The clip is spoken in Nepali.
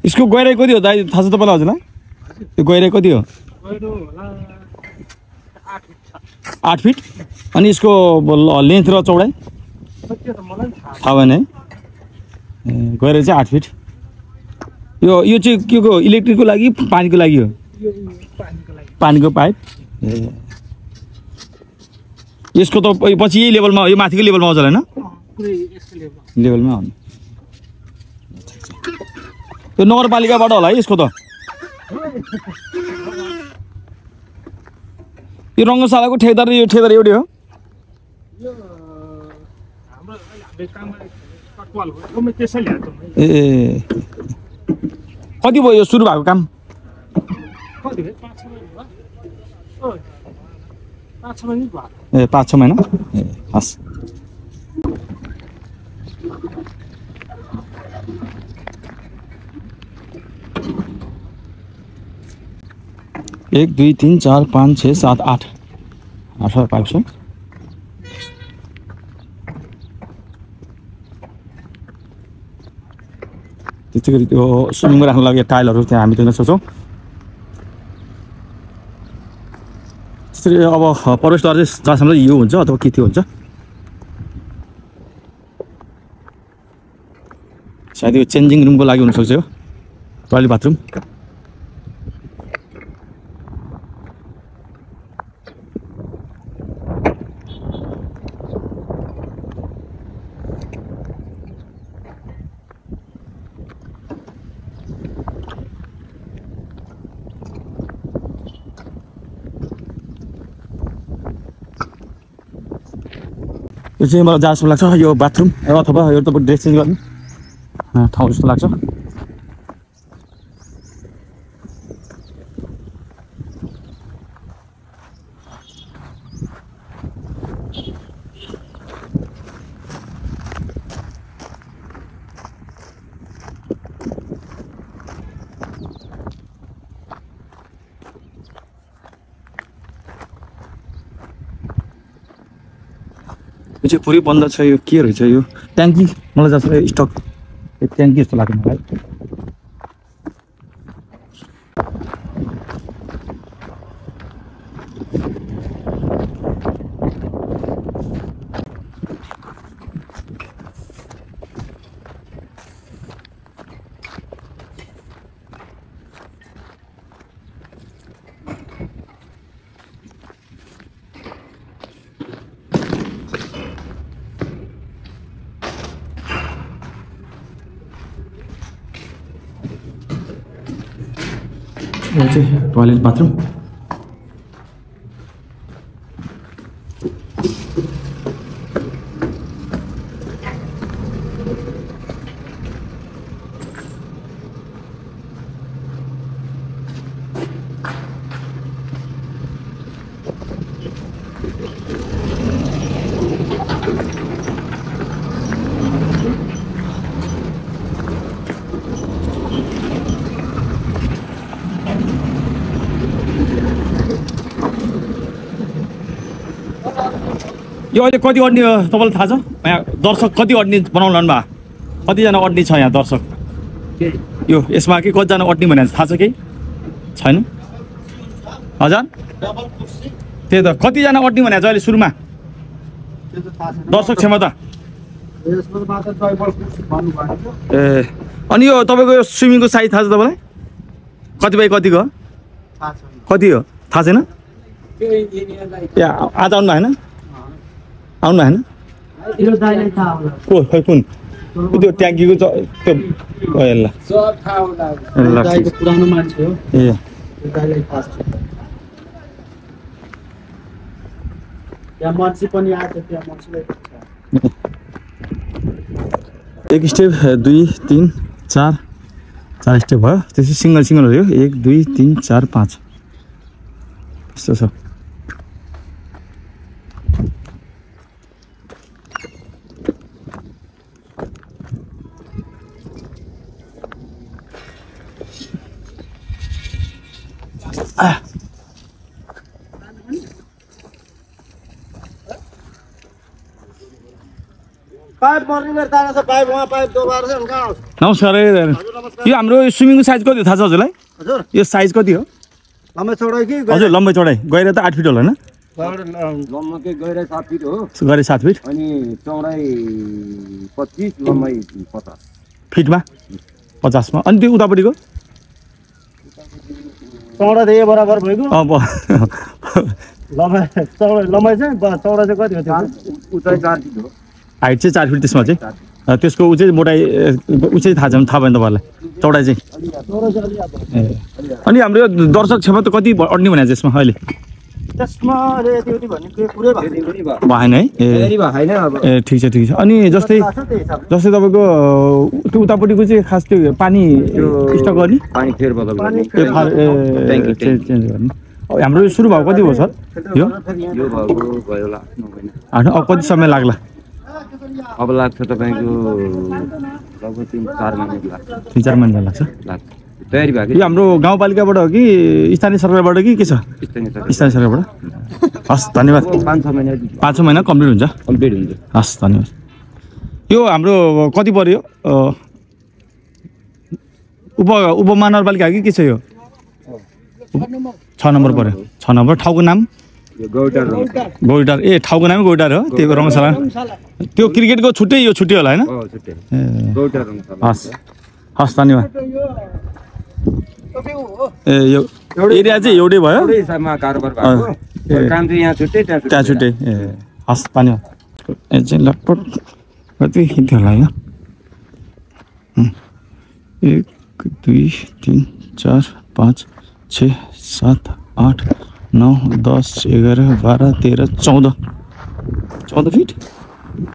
इसको गहिराई कति हो दाइ थाहा छ तपाईलाई हजुरलाई यो गहिराई कति हो 8 फिट अनि यसको लेन्थ र चौडाइ थाहा भएन है गहिराई चाहिँ 8 फिट यो चाहिँ के को इलेक्ट्रिकको लागि पानीको लागि हो पानीको पाइप यसको त पछि यही लेभलमा यो माथिको लेभलमा आउँछ हैन पुरै यसको लेभलमा आउनु यो नगरपालिकाबाट होला है यसको त यो रङ्गशालाको ठेकेदार यो ठेकेदार एउटै हो यो हाम्रो अहिले काममा कटवाल हो म त्यसै ल्याएको ए कति भयो यो सुरु भएको काम कति भयो 5-6 महिना भयो 5-6 महिना ए हस् 1 2 3 4 5 6 7 8 8 पाइप छ त्यति गरी त्यो स्विमिङ राख्न लागि टाइलहरु त्यहाँ हामी दिन सक्छौं त्यसरी अब प्रवेशद्वार चाहिँ जहाँसम्म यो हुन्छ अथवा के थियो हुन्छ सायद यो चेन्जिङ रुमको लागि हुन सक्छ यो टोयलेट बाथरुम यो चाहिँ मलाई जहाँसम्म लाग्छ यो बाथरुम अथवा यो तपाईँ ड्रेस चेन्ज गर्ने ठाउँ जस्तो लाग्छ यो चाहिँ पुरै बन्द छ यो के रहेछ यो ट्याङ्की मलाई जस्तो स्टक ट्याङ्की जस्तो लाग्यो मलाई टॉयलेट बाथरूम यो अहिले कति अड्ने हो तपाईँलाई थाहा छ यहाँ दर्शक कति अड्ने बनाउनु भयो कतिजना अड्ने छ यहाँ दर्शक यो यसमा के कतिजना अड्ने भनेर थाहा छ केही छैन हजुर त्यही त कतिजना अड्ने भनेको छ अहिले सुरुमा दर्शक क्षमता ए अनि यो तपाईँको यो स्विमिङको साइज थाहा छ तपाईँलाई कति बाई कतिको कति हो थाहा छैन ए आज आउनु होइन आउनु होइन को खै कुन त्यो ट्याङ्कीको त्यो ल पुरानो मान्छे हो ए त्यहाँ मान्छे पनि आएको त्यहाँ मान्छेलाई एक स्टेप 2 3 4 4 स्टेप भयो त्यसै सिंगल सिंगल हो यो 1 2 3 4 5 यस्तो छ पाइप मर्ने मेरो तारा छ पाइप वहाँ पाइप दोबारा छ कहाँ नमस्कार यो हाम्रो स्विमिङको साइज कति हो थाहा छ हजुरलाई हजुर यो साइज कति हो लम्बाइ चौडाइ कि हजुर लम्बाइ चौडाइ गएर त 8 फिट होला हैन लम्बाइ गहिराइ 7 फिट हो गरे 7 फिट अनि चौडाइ 25 लम्बाइ 50 फिटमा 50 मा अनि त्यो उतापटिको चौडा त बराबर भएको अब लम्बाइ चाहिँ चौडा चाहिँ कति हो त्यो उचाइ 4 फिट हो हाइट चाहिँ 4 फिट त्यसमा चाहिँ त्यसको उ चाहिँ मोटाइ उ चाहिँ थाहा छ थाहा भएन तपाईँलाई चौडाइ चाहिँ अनि हाम्रो यो दर्शक क्षमता कति अड्ने भनेको यसमा अहिले त्यसमा यति भन्ने पुरै भएन है ए ठिक छ अनि जस्तै तपाईँको त्यो उतापट्टिको चाहिँ खास त्यो पानी स्टक गर्ने पानी फेरबदल गर्ने चेन्ज गर्ने हाम्रो यो सुरु भएको कति भयो सर यो भयो होला अब कति समय लाग्ला अब लाग्छ तपाईँको लगभग 3-4 महिना लाग्छ 3-4 महिना लाग्छ तयारी भएको यो हाम्रो गाउँपालिकाबाट हो कि स्थानीय सरकारबाट कि के छ स्थानीय सरकारबाट हस् धन्यवाद 5-6 महिना कम्प्लिट हुन्छ हस् धन्यवाद यो हाम्रो कति पर्यो उपमहानगरपालिका कि के छ यो 6 नम्बर पर्यो 6 नम्बर ठाउँको नाम गौडार ए ठाउँको नामै गौडार हो त्यो रङशाला त्यो क्रिकेटको छुट्टै यो छुट्टै होला हैन हस् हस् धन्यवाद ए यो एरिया चाहिँ एउटै भयो त्यहाँ छुट्टै ए हस् धन्यवाद ए चाहिँ लगभग कति हिँड्थ्यो होला होइन 1 2 3 4 5 6 7 8 9 10 11 12 13 14 14 फिट